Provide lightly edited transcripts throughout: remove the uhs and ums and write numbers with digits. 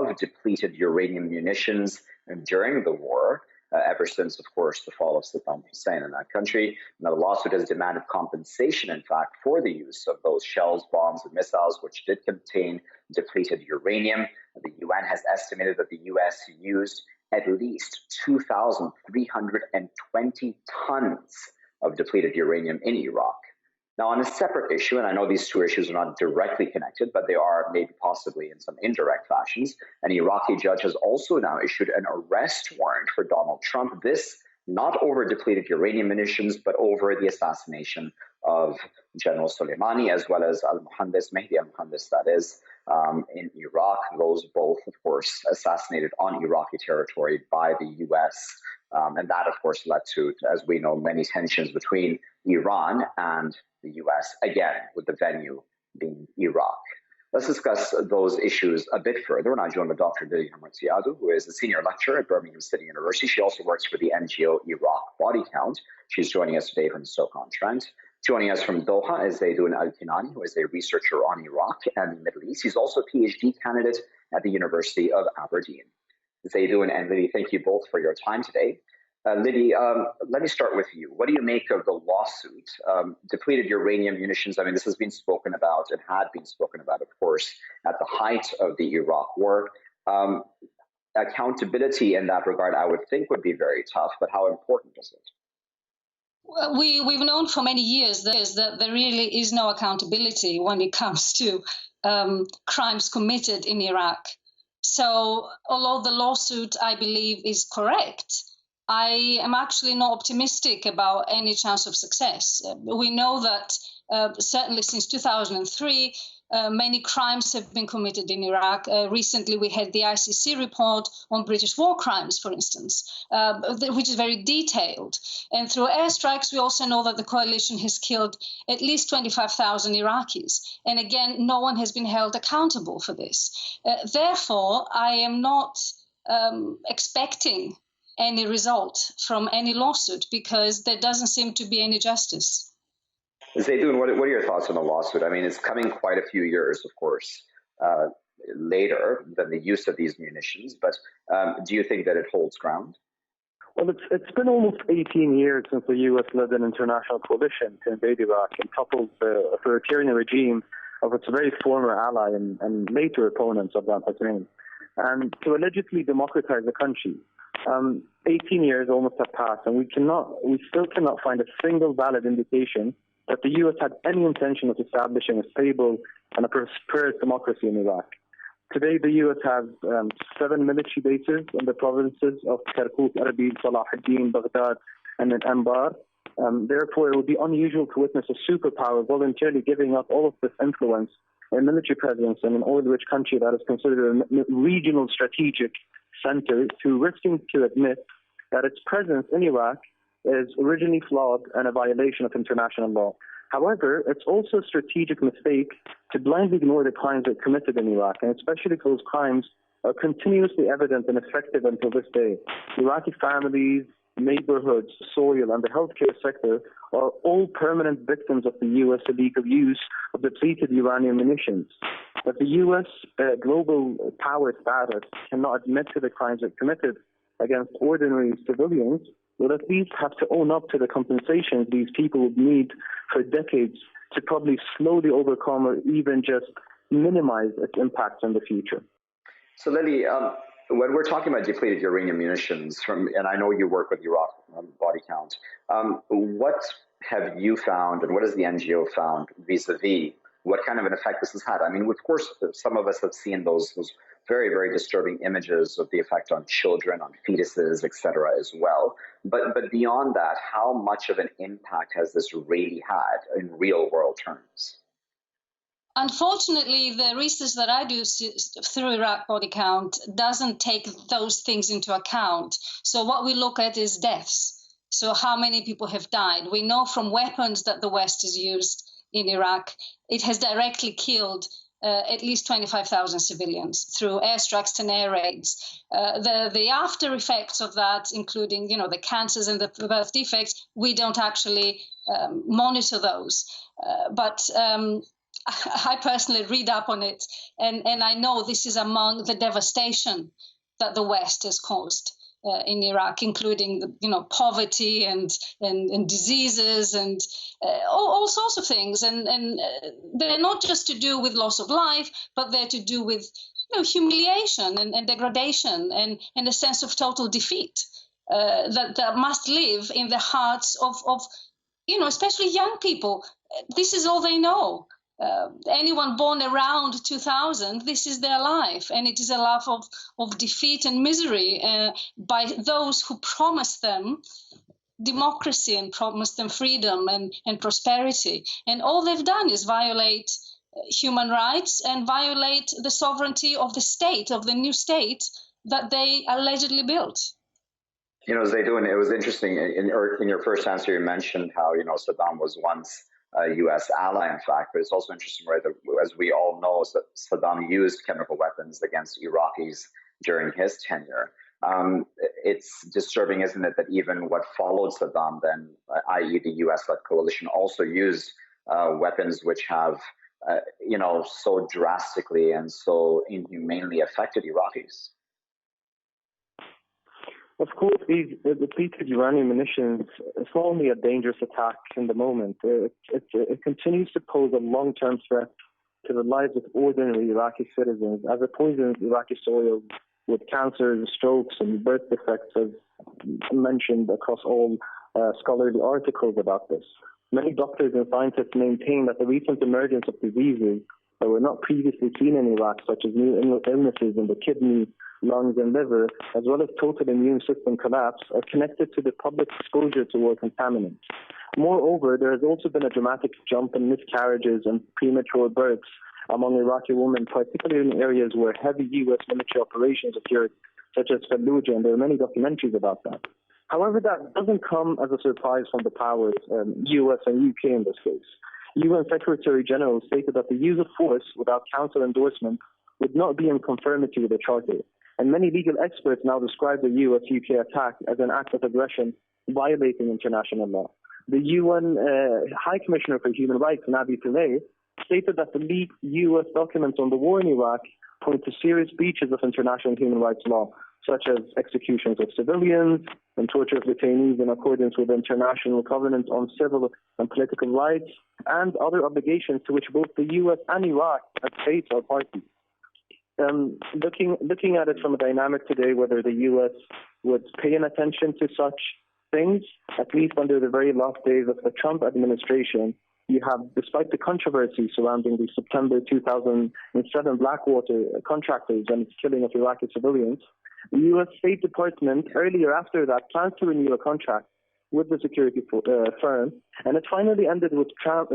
of depleted uranium munitions during the war, ever since, of course, the fall of Saddam Hussein in that country. Now, the lawsuit has demanded compensation, in fact, for the use of those shells, bombs, and missiles, which did contain depleted uranium. The UN has estimated that the U.S. used at least 2,320 tons of depleted uranium in Iraq. Now, on a separate issue, and I know these two issues are not directly connected, but they are maybe possibly in some indirect fashions, an Iraqi judge has also now issued an arrest warrant for Donald Trump. This not over depleted uranium munitions, but over the assassination of General Soleimani, as well as al-Muhandis, Mehdi al-Muhandis, that is, in Iraq. Those both, of course, assassinated on Iraqi territory by the U.S., and that, of course, led to, as we know, many tensions between Iran and the U.S., again, with the venue being Iraq. Let's discuss those issues a bit further. And I join with Dr. Hamourtziadou, who is a senior lecturer at Birmingham City University. She also works for the NGO Iraq Body Count. She's joining us today from Stoke-on-Trent. Joining us from Doha is Zeidon Alkinani, who is a researcher on Iraq and the Middle East. He's also a PhD candidate at the University of Aberdeen. Zeidon and Lily, thank you both for your time today. Lily, let me start with you. What do you make of the lawsuit? Depleted uranium munitions, I mean, this has been spoken about and had been spoken about, of course, at the height of the Iraq war. Accountability in that regard, I would think, would be very tough, but how important is it? Well, we've known for many years that there really is no accountability when it comes to crimes committed in Iraq. So although the lawsuit, I believe, is correct, I am actually not optimistic about any chance of success. We know that certainly since 2003, many crimes have been committed in Iraq. Recently, we had the ICC report on British war crimes, for instance, which is very detailed. And through airstrikes, we also know that the coalition has killed at least 25,000 Iraqis. And again, no one has been held accountable for this. Therefore, I am not expecting any result from any lawsuit because there doesn't seem to be any justice. Zeidon, what are your thoughts on the lawsuit? I mean, it's coming quite a few years, of course, later than the use of these munitions, but do you think that it holds ground? Well, it's been almost 18 years since the U.S. led an international coalition to invade Iraq and toppled the authoritarian regime of its very former ally and later opponents of Saddam Hussein, and to allegedly democratize the country. 18 years almost have passed, and we still cannot find a single valid indication that the U.S. had any intention of establishing a stable and a prosperous democracy in Iraq. Today, the U.S. has 7 military bases in the provinces of Kirkuk, Erbil, Salahuddin, Baghdad, and in Anbar. Therefore, it would be unusual to witness a superpower voluntarily giving up all of this influence and military presence in an oil-rich country that is considered a regional strategic center to risking to admit that its presence in Iraq is originally flawed and a violation of international law. However, it's also a strategic mistake to blindly ignore the crimes that committed in Iraq, and especially if those crimes are continuously evident and effective until this day. Iraqi families, neighborhoods, soil, and the healthcare sector are all permanent victims of the U.S. illegal use of depleted uranium munitions. But the U.S. global power status cannot admit to the crimes it committed against ordinary civilians, will at least have to own up to the compensations these people would need for decades to probably slowly overcome or even just minimize its impacts in the future. So, Lily, when we're talking about depleted uranium munitions, and I know you work with Iraq Body Count, what have you found and what has the NGO found vis-a-vis what kind of an effect this has had? I mean, of course, some of us have seen those very, very disturbing images of the effect on children, on fetuses, et cetera, as well. But beyond that, how much of an impact has this really had in real world terms? Unfortunately, the research that I do through Iraq Body Count doesn't take those things into account. So what we look at is deaths. So how many people have died? We know from weapons that the West has used in Iraq, it has directly killed at least 25,000 civilians through airstrikes and air raids. The after effects of that, including the cancers and the birth defects, we don't actually monitor those. But I personally read up on it, and I know this is among the devastation that the West has caused in Iraq, including poverty and diseases and all sorts of things, and they're not just to do with loss of life, but they're to do with humiliation and degradation and a sense of total defeat that must live in the hearts of especially young people. This is all they know. Anyone born around 2000, this is their life, and it is a life of defeat and misery by those who promised them democracy and promised them freedom and prosperity. And all they've done is violate human rights and violate the sovereignty of the state, of the new state that they allegedly built. Zeidon, it was interesting. In your first answer, you mentioned how, Saddam was once a U.S. ally, in fact, but it's also interesting, right, that as we all know, Saddam used chemical weapons against Iraqis during his tenure. It's disturbing, isn't it, that even what followed Saddam then, i.e. the U.S.-led coalition, also used weapons which have, so drastically and so inhumanely affected Iraqis. Of course, these depleted uranium munitions is not only a dangerous attack in the moment, it continues to pose a long-term threat to the lives of ordinary Iraqi citizens, as it poisons Iraqi soil with cancers, strokes, and birth defects, as mentioned across all scholarly articles about this. Many doctors and scientists maintain that the recent emergence of diseases that were not previously seen in Iraq, such as new illnesses in the kidney, lungs, and liver, as well as total immune system collapse, are connected to the public exposure to war contaminants. Moreover, there has also been a dramatic jump in miscarriages and premature births among Iraqi women, particularly in areas where heavy U.S. military operations occurred, such as Fallujah, and there are many documentaries about that. However, that doesn't come as a surprise from the powers, U.S. and UK in this case. UN Secretary General stated that the use of force without council endorsement would not be in conformity with the Charter. And many legal experts now describe the U.S.-UK attack as an act of aggression violating international law. The UN High Commissioner for Human Rights, Nabi Pillay, stated that the leaked U.S. documents on the war in Iraq point to serious breaches of international human rights law, such as executions of civilians and torture of detainees in accordance with international covenants on civil and political rights, and other obligations to which both the U.S. and Iraq as states are parties. Looking at it from a dynamic today, whether the U.S. would pay an attention to such things, at least under the very last days of the Trump administration, you have, despite the controversy surrounding the September 2007 Blackwater contractors and its killing of Iraqi civilians, the U.S. State Department earlier after that plans to renew a contract with the security firm, and it finally ended with Trump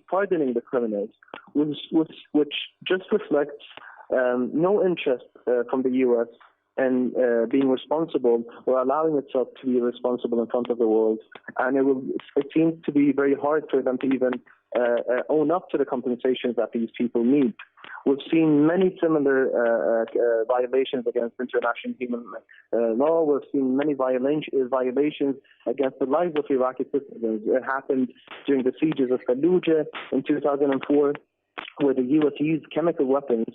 pardoning the criminals, which just reflects no interest from the U.S. in being responsible or allowing itself to be responsible in front of the world. And it seems to be very hard for them to even own up to the compensations that these people need. We've seen many similar violations against international human law. We've seen many violations against the lives of Iraqi citizens. It happened during the sieges of Fallujah in 2004, where the U.S. used chemical weapons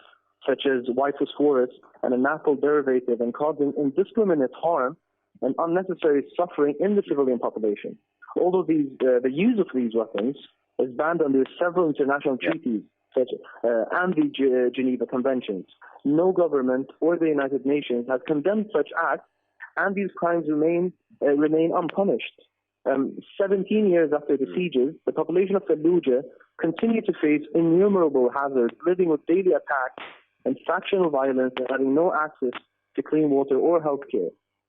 such as white phosphorus and a naphtha derivative, and causing indiscriminate harm and unnecessary suffering in the civilian population. Although the use of these weapons is banned under several international treaties and the Geneva Conventions, no government or the United Nations has condemned such acts, and these crimes remain unpunished. 17 years after the sieges, the population of Fallujah continued to face innumerable hazards, living with daily attacks and factional violence, and having no access to clean water or health care.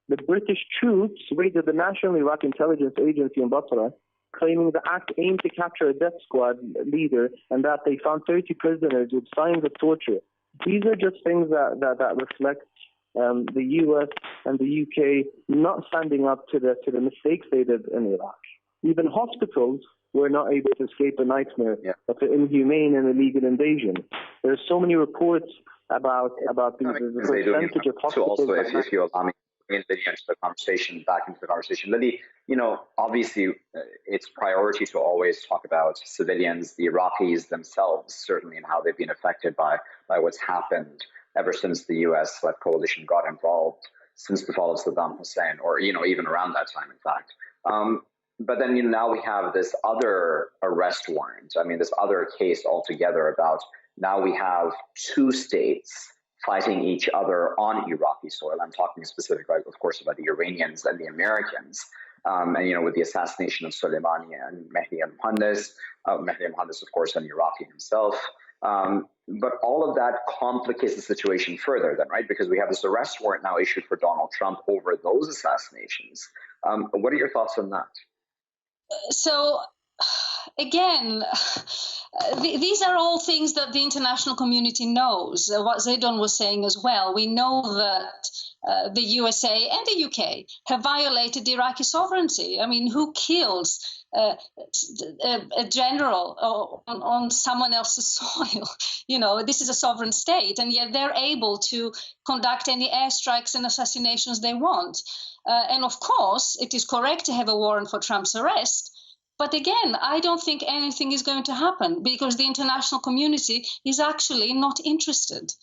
The British troops raided the National Iraq Intelligence Agency in Basra, claiming the act aimed to capture a death squad leader and that they found 30 prisoners with signs of torture. These are just things that reflect the US and the UK not standing up to the mistakes they did in Iraq. Even hospitals were not able to escape a nightmare of the inhumane and illegal invasion. There are so many reports about the percentage of hospitals. Also, if you allow me, bring Lily into the conversation, back into the conversation. Lily, obviously it's priority to always talk about civilians, the Iraqis themselves, certainly, and how they've been affected by what's happened ever since the U.S.-led coalition got involved, since the fall of Saddam Hussein, or even around that time, in fact. But then now we have this other arrest warrant. I mean, this other case altogether about now we have two states fighting each other on Iraqi soil. I'm talking specifically, of course, about the Iranians and the Americans. And with the assassination of Soleimani and Mehdi al-Muhandis, of course, an Iraqi himself. But all of that complicates the situation further then, right? Because we have this arrest warrant now issued for Donald Trump over those assassinations. What are your thoughts on that? So, again, these are all things that the international community knows. What Zeidon was saying as well, we know that the USA and the UK have violated Iraqi sovereignty. I mean, who kills a general on someone else's soil? This is a sovereign state, and yet they're able to conduct any airstrikes and assassinations they want. And of course, it is correct to have a warrant for Trump's arrest. But again, I don't think anything is going to happen because the international community is actually not interested.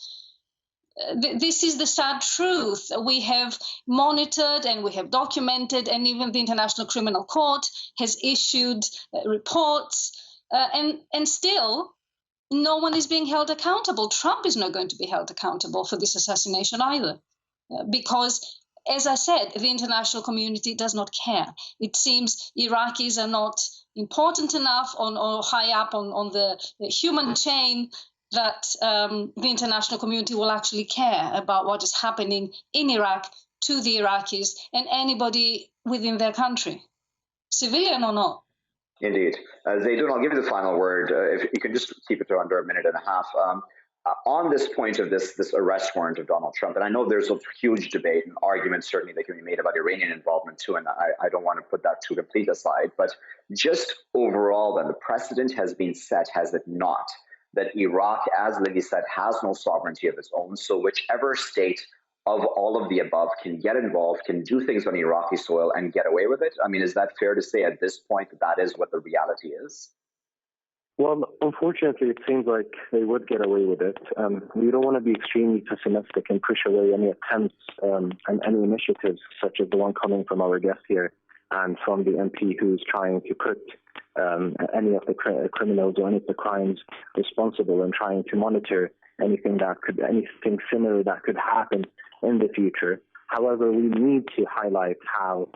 This is the sad truth. We have monitored and we have documented, and even the International Criminal Court has issued reports, and still no one is being held accountable. Trump is not going to be held accountable for this assassination either, because, as I said, the international community does not care. It seems Iraqis are not important enough or high up on the human chain that the international community will actually care about what is happening in Iraq to the Iraqis and anybody within their country, civilian or not. Indeed. Zeidon, I'll give you the final word. If you can just keep it to under a minute and a half. On this point of this arrest warrant of Donald Trump, and I know there's a huge debate and argument certainly that can be made about Iranian involvement too, and I don't want to put that to complete aside, but just overall then the precedent has been set, has it not, that Iraq, as Lily said, has no sovereignty of its own, so whichever state of all of the above can get involved, can do things on Iraqi soil and get away with it? I mean, is that fair to say at this point that is what the reality is? Well, unfortunately, it seems like they would get away with it. We don't want to be extremely pessimistic and push away any attempts and any initiatives such as the one coming from our guest here and from the MP who's trying to put any of the criminals or any of the crimes responsible and trying to monitor anything similar that could happen in the future. However, we need to highlight how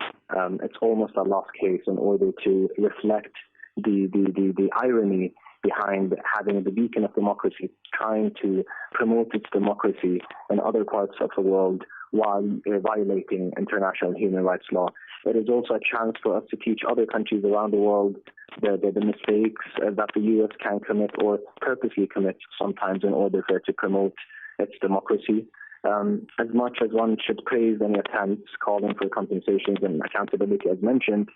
it's almost a lost case in order to reflect the irony behind having the beacon of democracy trying to promote its democracy in other parts of the world while violating international human rights law. It is also a chance for us to teach other countries around the world the mistakes that the U.S. can commit or purposely commit sometimes in order for it to promote its democracy. As much as one should praise any attempts calling for compensations and accountability, as mentioned,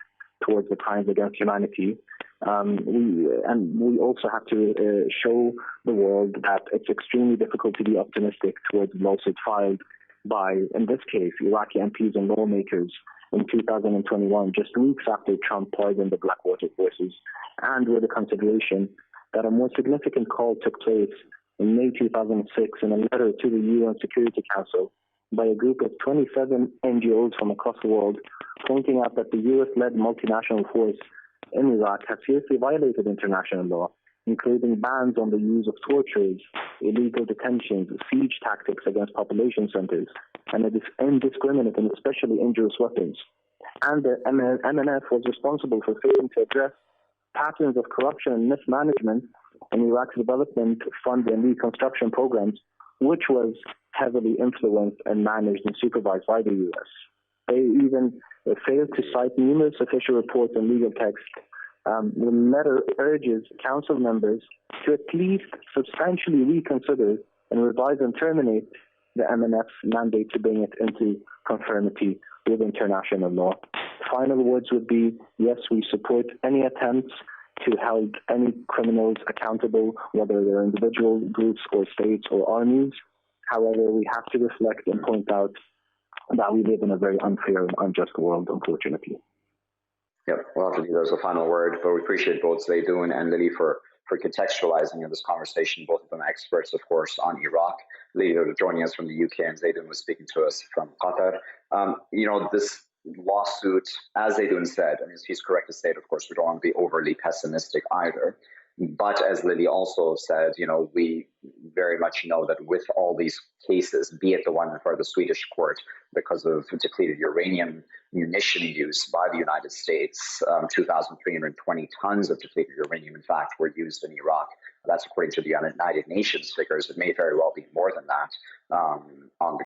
towards the crimes against humanity, we also have to show the world that it's extremely difficult to be optimistic towards lawsuits filed by, in this case, Iraqi MPs and lawmakers in 2021, just weeks after Trump pardoned the Blackwater forces, and with the consideration that a more significant call took place in May 2006 in a letter to the UN Security Council by a group of 27 NGOs from across the world, pointing out that the U.S.-led multinational force in Iraq has seriously violated international law, including bans on the use of tortures, illegal detentions, siege tactics against population centers, and indiscriminate and especially injurious weapons. And the MNF was responsible for failing to address patterns of corruption and mismanagement in Iraq's development fund and reconstruction programs, which was heavily influenced and managed and supervised by the U.S. They even failed to cite numerous official reports and legal texts. The letter urges council members to at least substantially reconsider and revise and terminate the MNF's mandate to bring it into conformity with international law. Final words would be, yes, we support any attempts to hold any criminals accountable, whether they're individual groups or states or armies. However, we have to reflect and point out that we live in a very unfair and unjust world, unfortunately. Yep. Well, there's a final word, but we appreciate both Zeidon and Lily for contextualizing in this conversation, both of them experts, of course, on Iraq. Lily joining us from the UK, and Zeidon was speaking to us from Qatar. This lawsuit, as Zeidon said, and he's correct to say it, of course, we don't want to be overly pessimistic either. But as Lily also said, we very much know that with all these cases, be it the one for the Swedish court because of depleted uranium munition use by the United States, 2,320 tons of depleted uranium, in fact, were used in Iraq. That's according to the United Nations figures. It may very well be more than that on the